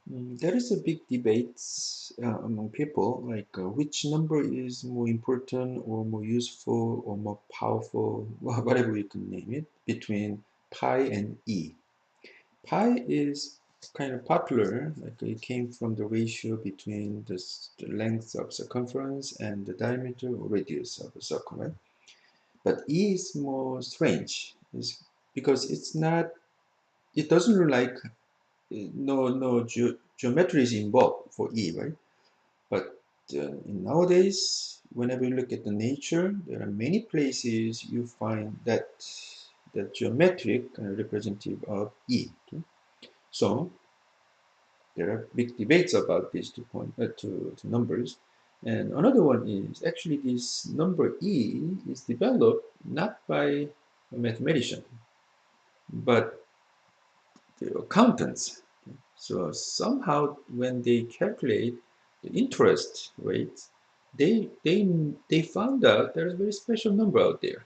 There is a big debate among people, like which number is more important or more useful or more powerful, whatever you can name it, between pi and e. Pi is kind of popular, like it came from the ratio between the length of circumference and the diameter or radius of a circle, right? But e is more strange, because it doesn't look like no geometry is involved for E, right? But nowadays, whenever you look at the nature, there are many places you find that the geometric representative of E. Okay? So there are big debates about these two numbers. And another one is actually this number E is developed not by a mathematician, but the accountants. So somehow when they calculate the interest rates, they found out there's a very special number out there.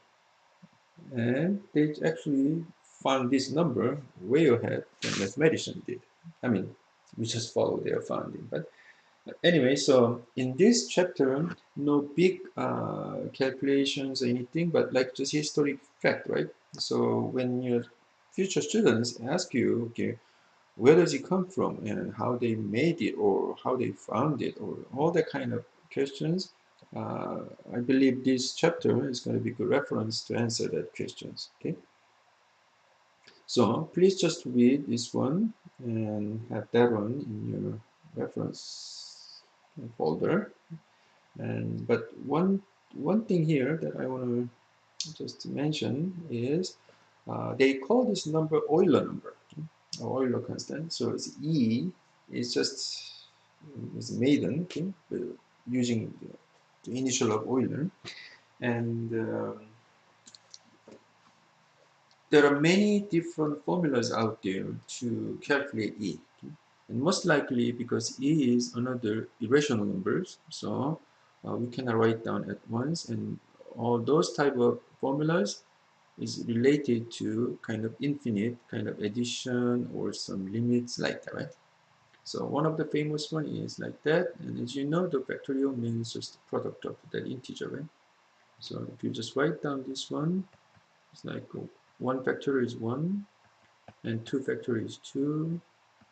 And they actually found this number way ahead than mathematicians did. I mean, we just follow their finding. But anyway, so in this chapter, no big calculations or anything, but like just historic fact, right? So when your future students ask you, okay, where does it come from and how they made it or how they found it or all that kind of questions, uh, I believe this chapter is going to be a good reference to answer that questions. Okay, so please just read this one and have that one in your reference folder. And but one thing here that I want to just mention is they call this number Euler number. Euler constant. So it's E is just is maiden, okay, using the initial of Euler. And there are many different formulas out there to calculate E. Okay? And most likely because E is another irrational numbers, so we cannot write down at once. And all those type of formulas is related to kind of infinite kind of addition or some limits like that, right? So one of the famous one is like that, and as you know, the factorial means just the product of that integer, right? So if you just write down this one, it's like 1 factorial is 1, and 2 factorial is 2,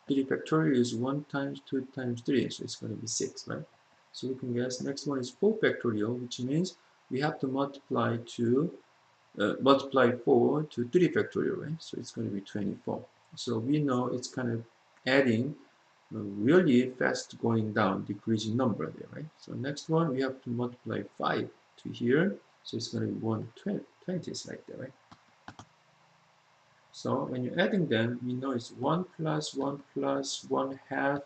3 factorial is 1 times 2 times 3, so it's going to be 6, right? So we can guess next one is 4 factorial, which means we have to multiply 4 to 3 factorial, right? So it's going to be 24. So we know it's kind of adding a really fast going down, decreasing number there, right? So next one, we have to multiply 5 to here. So it's going to be 120 like that, right? So when you're adding them, we know it's 1 plus 1 plus 1 half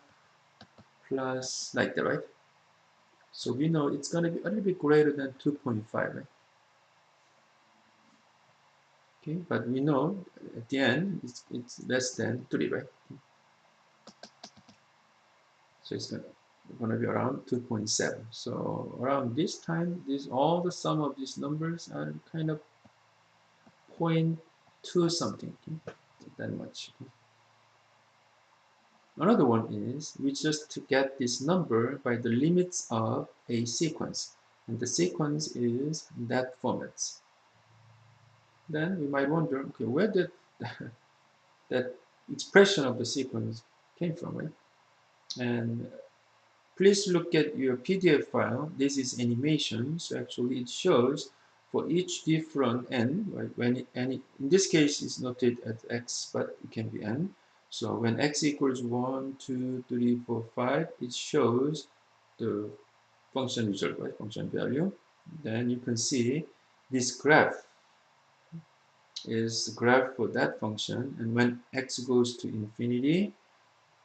plus like that, right? So we know it's going to be a little bit greater than 2.5, right? Okay, but we know at the end it's less than 3, right? So it's going to be around 2.7. So around this time, all the sum of these numbers are kind of point two something, okay? Not that much. Okay? Another one is we just get this number by the limits of a sequence, and the sequence is that format. Then we might wonder, okay, where did that expression of the sequence came from, right? And please look at your PDF file. This is animation, so actually it shows for each different n, right? In this case, it's noted as x, but it can be n. So when x equals 1, 2, 3, 4, 5, it shows the function result, right? Function value. Then you can see this graph is the graph for that function, and when x goes to infinity,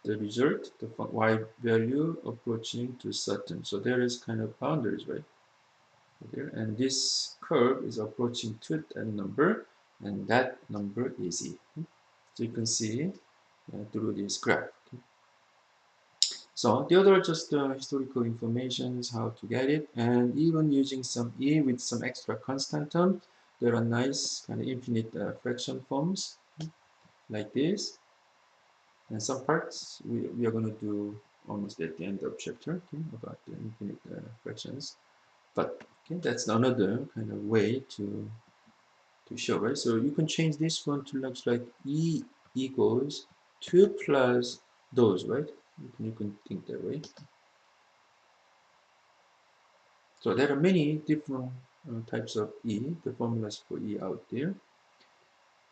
the result, the y value approaching to certain. So there is kind of boundaries right there, and this curve is approaching to that number, and that number is e. So you can see through this graph. Okay. So the other just historical information is how to get it, and even using some e with some extra constant terms, there are nice kind of infinite fraction forms like this. And some parts we are going to do almost at the end of chapter, okay, about the infinite fractions. But okay, that's another kind of way to show, right? So you can change this one to looks like E equals 2 plus those, right? You can think that way. So there are many different types of E, the formulas for E out there.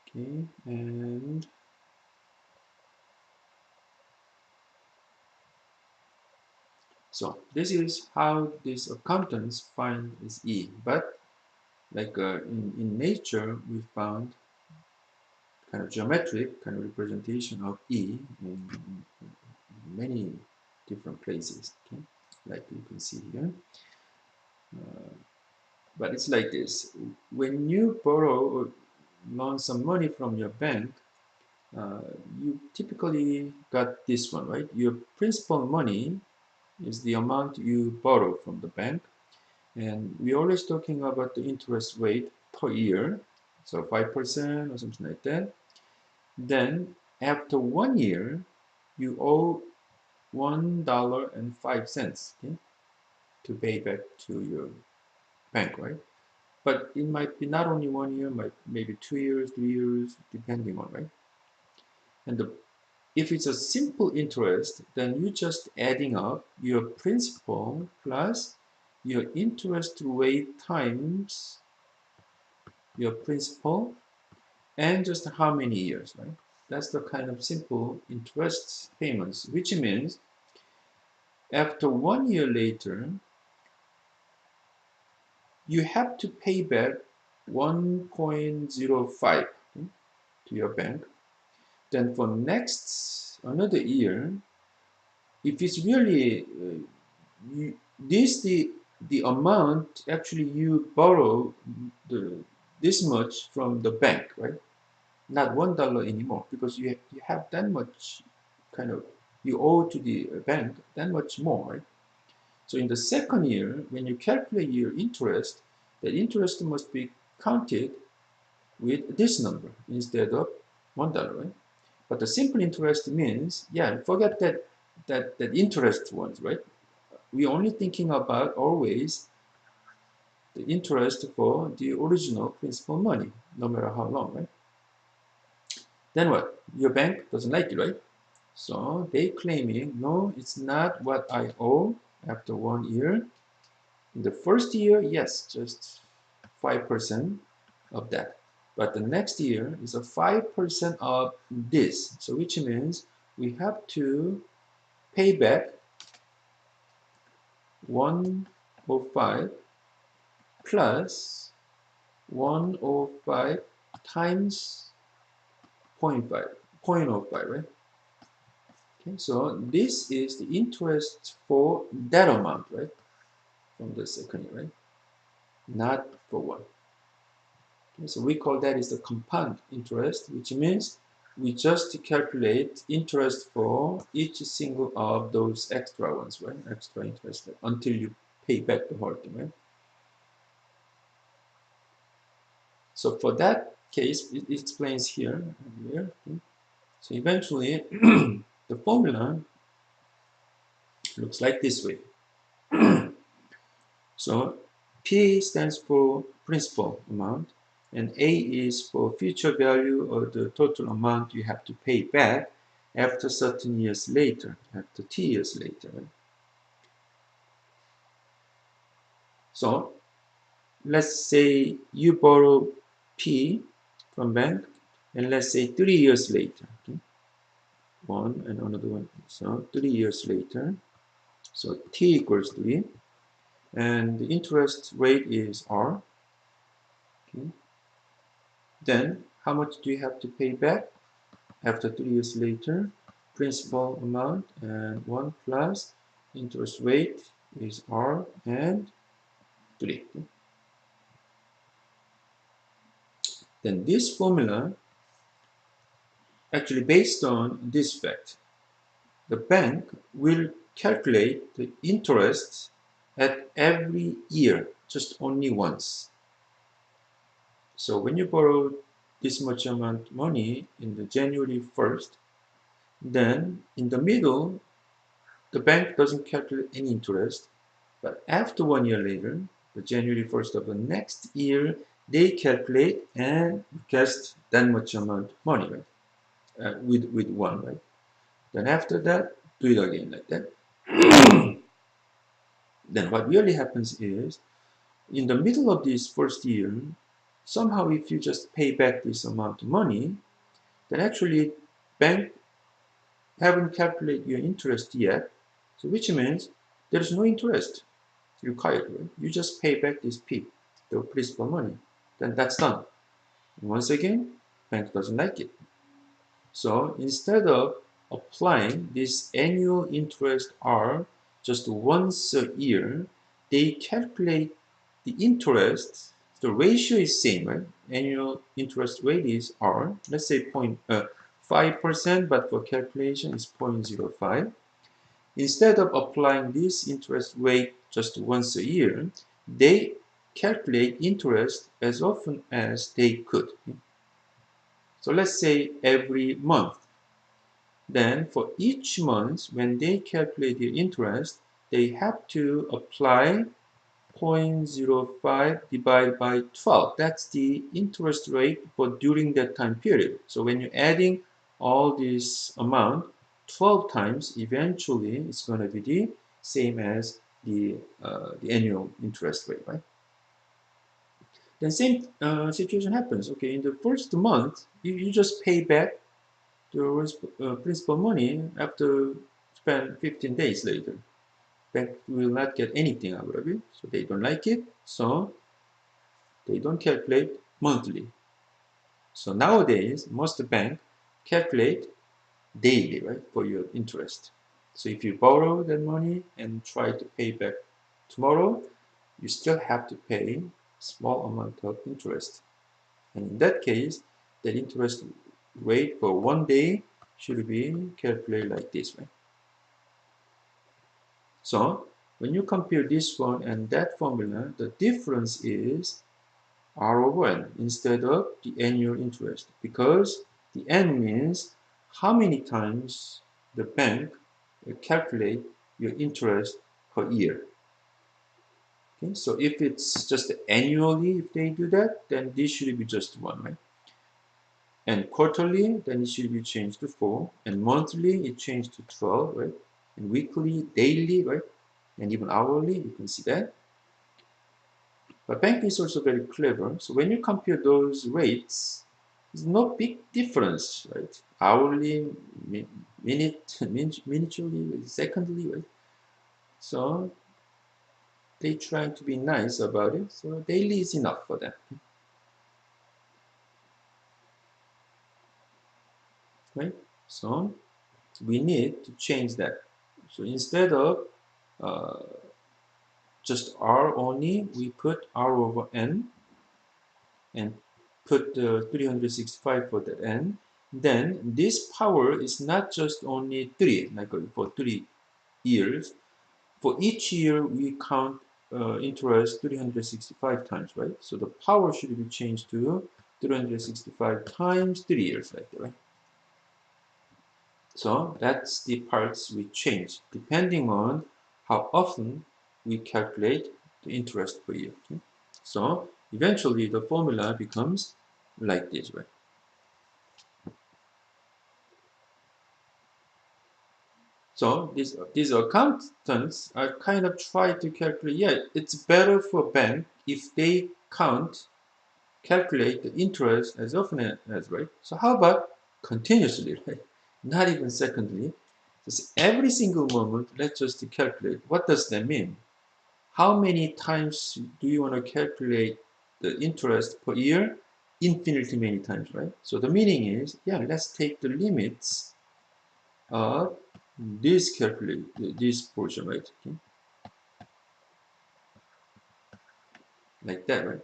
Okay, and so this is how these accountants find this E. But like in nature, we found kind of geometric kind of representation of E in many different places, okay? Like you can see here. But it's like this. When you borrow or loan some money from your bank, uh, you typically got this one, right? Your principal money is the amount you borrow from the bank. And we're always talking about the interest rate per year. So 5% or something like that. Then after 1 year, you owe $1.05, okay, to pay back to your bank, right? But it might be not only 1 year, maybe 2 years, 3 years, depending on, right? And if it's a simple interest, then you're just adding up your principal plus your interest rate times your principal and just how many years, right? That's the kind of simple interest payments, which means after 1 year later, you have to pay back 1.05 to your bank. Then for next another year, if it's really the amount actually you borrow this much from the bank, right? Not $1 anymore because you have that much kind of you owe to the bank that much more, right? So in the second year, when you calculate your interest, the interest must be counted with this number instead of $1, right? But the simple interest means, yeah, forget that interest ones, right? We're only thinking about always the interest for the original principal money, no matter how long, right? Then what? Your bank doesn't like it, right? So they claiming, no, it's not what I owe after 1 year. In the first year, yes, just 5% of that. But the next year is a 5% of this. So which means we have to pay back 105 plus 105 times 0.5, 0.05, right? Okay, so this is the interest for that amount, right? From the second year, right? Not for one. Okay, so we call that is the compound interest, which means we just calculate interest for each single of those extra ones, right? Extra interest until you pay back the whole thing, right? So for that case, it explains here. Okay? So eventually, the formula looks like this way. So P stands for principal amount, and A is for future value or the total amount you have to pay back after certain years later, after T years later. Right? So let's say you borrow P from bank, and let's say 3 years later, okay? One and another one. So 3 years later, so T equals 3, and the interest rate is R. Okay? Then how much do you have to pay back after 3 years later? Principal amount and 1 plus interest rate is R and 3. Okay? Then this formula actually based on this fact. The bank will calculate the interest at every year, just only once. So when you borrow this much amount of money in the January 1st, Then in the middle, the bank doesn't calculate any interest, but after 1 year later, the January 1st of the next year, they calculate and request that much amount of money, right? With one, right? Then after that, do it again like that. Then what really happens is, in the middle of this first year, somehow if you just pay back this amount of money, then actually bank haven't calculated your interest yet, so which means there's no interest required, right? You just pay back this P, the principal money, then that's done. And once again, bank doesn't like it. So instead of applying this annual interest R just once a year, they calculate the interest. The ratio is same, right? Annual interest rate is R. Let's say 0.5%, but for calculation it's 0.05. Instead of applying this interest rate just once a year, they calculate interest as often as they could. So let's say every month. Then for each month, when they calculate the interest, they have to apply 0.05 divided by 12. That's the interest rate for during that time period. So when you're adding all this amount 12 times, eventually it's going to be the same as the annual interest rate, right? Then same situation happens. Okay, in the first month, you just pay back the principal money after spend 15 days later. Bank will not get anything out of it, so they don't like it, so they don't calculate monthly. So nowadays, most bank calculate daily, right, for your interest. So if you borrow that money and try to pay back tomorrow, you still have to pay small amount of interest. And in that case, the interest rate for 1 day should be calculated like this, right? So when you compare this one and that formula, the difference is R over N instead of the annual interest, because the N means how many times the bank will calculate your interest per year. Okay, so if it's just annually, if they do that, then this should be just 1, right? And quarterly, then it should be changed to 4. And monthly, it changed to 12, right? And weekly, daily, right? And even hourly, you can see that. But bank is also very clever. So when you compare those rates, there's no big difference, right? Hourly, minutely, secondly, right? So they try to be nice about it. So daily is enough for them, right? So we need to change that. So instead of uh, just R only, we put R over N and put 365 for the N. Then this power is not just only 3, like for 3 years. For each year, we count interest 365 times, right? So the power should be changed to 365 times 3 years, like that, right? So that's the parts we change depending on how often we calculate the interest per year. Okay? So eventually the formula becomes like this, right? So these accountants are kind of try to calculate, yeah, it's better for bank if they calculate the interest as often as, right? So how about continuously, right? Not even secondly. Just every single moment, let's just calculate. What does that mean? How many times do you want to calculate the interest per year? Infinitely many times, right? So the meaning is, yeah, let's take the limits of this portion, right? Okay. Like that, right?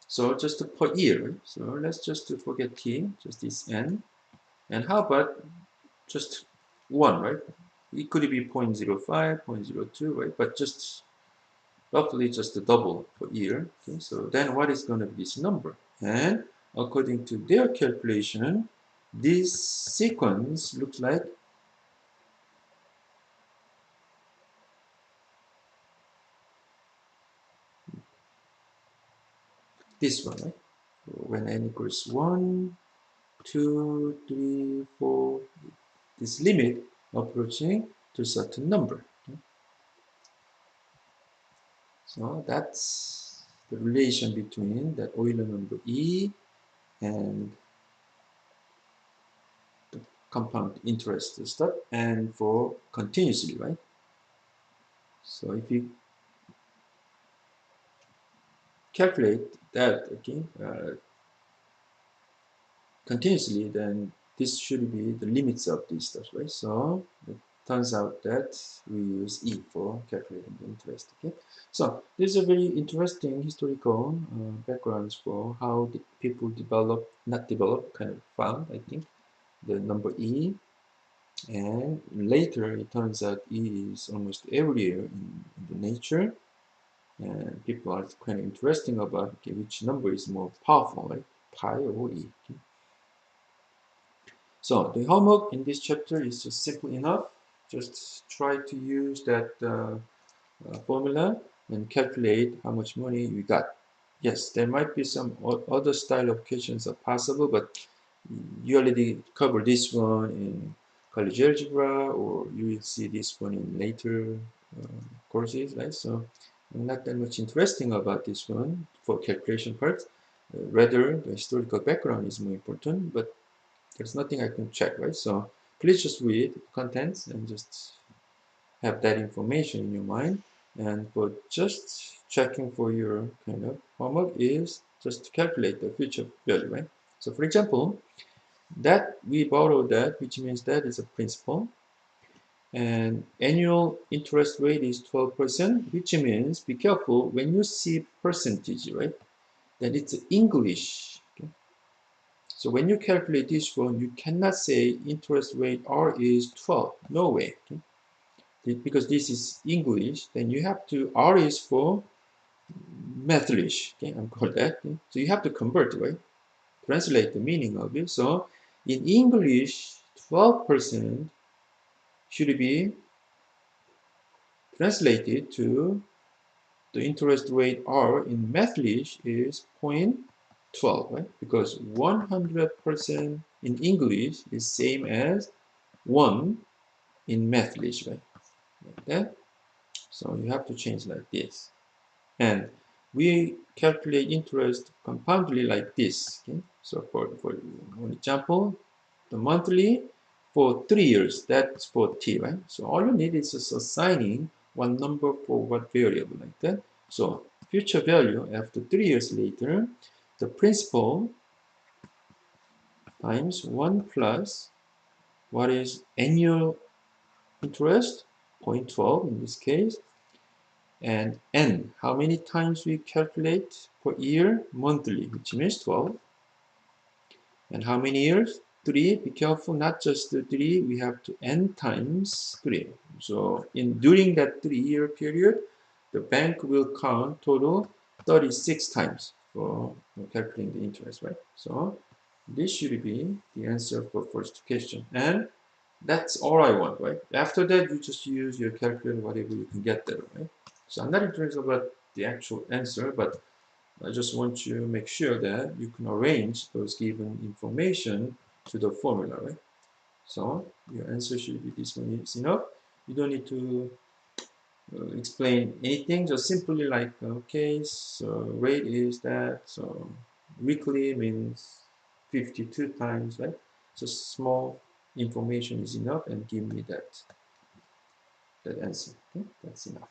So just per year, right? So let's just forget t, just this n. And how about just 1, right? It could be 0.05, 0.02, right? But just roughly just the double per year. Okay, so then what is going to be this number? And according to their calculation, this sequence looks like this one, right? When n equals 1, 2, 3, 4, this limit approaching to a certain number. Okay? So that's the relation between that Euler number E and the compound interest stuff and for continuously, right? So if you calculate that, okay, continuously, then this should be the limits of this stuff, right? So it turns out that we use E for calculating the interest, okay? So this is a very interesting historical backgrounds for how the people develop, not develop, kind of found, I think, the number E. And later it turns out E is almost everywhere in the nature. And people are kind of interesting about, okay, which number is more powerful, right? Pi or E. Okay? So the homework in this chapter is just simple enough. Just try to use that formula and calculate how much money you got. Yes, there might be some other style of questions are possible, but you already covered this one in college algebra, or you will see this one in later courses, right? So not that much interesting about this one for calculation part. Rather, the historical background is more important, but there's nothing I can check, right? So please just read the contents and just have that information in your mind. And for just checking for your kind of homework is just to calculate the future value, right? So for example, that we borrow that, which means that is a principal, and annual interest rate is 12%, which means be careful when you see percentage, right? Then it's English. Okay? So when you calculate this one, you cannot say interest rate R is 12. No way. Okay? Because this is English, then you have to, R is for Mathlish. Okay, I'm called that. Okay? So you have to convert, right? Translate the meaning of it. So in English, 12% should be translated to the interest rate R in Mathlish is 0.12, right? Because 100% in English is same as 1 in Mathlish, right? Like that. So you have to change like this. And we calculate interest compoundly like this. Okay? So for one example, the monthly for 3 years, that's for t, right? So all you need is just assigning one number for what variable like that. So future value after 3 years later, the principal times 1 plus what is annual interest, 0.12 in this case, and n, how many times we calculate per year? Monthly, which means 12. And how many years? 3. Be careful, not just the 3, we have to n times 3. So during that 3-year period, the bank will count total 36 times for calculating the interest, right? So this should be the answer for first question. And that's all I want, right? After that, you just use your calculator, whatever you can get there, right? So I'm not interested about the actual answer, but I just want you to make sure that you can arrange those given information to the formula, right? So your answer should be this one is enough. You don't need to explain anything, just simply like, okay, so rate is that, so weekly means 52 times, right? Just small information is enough and give me that answer. Okay, that's enough.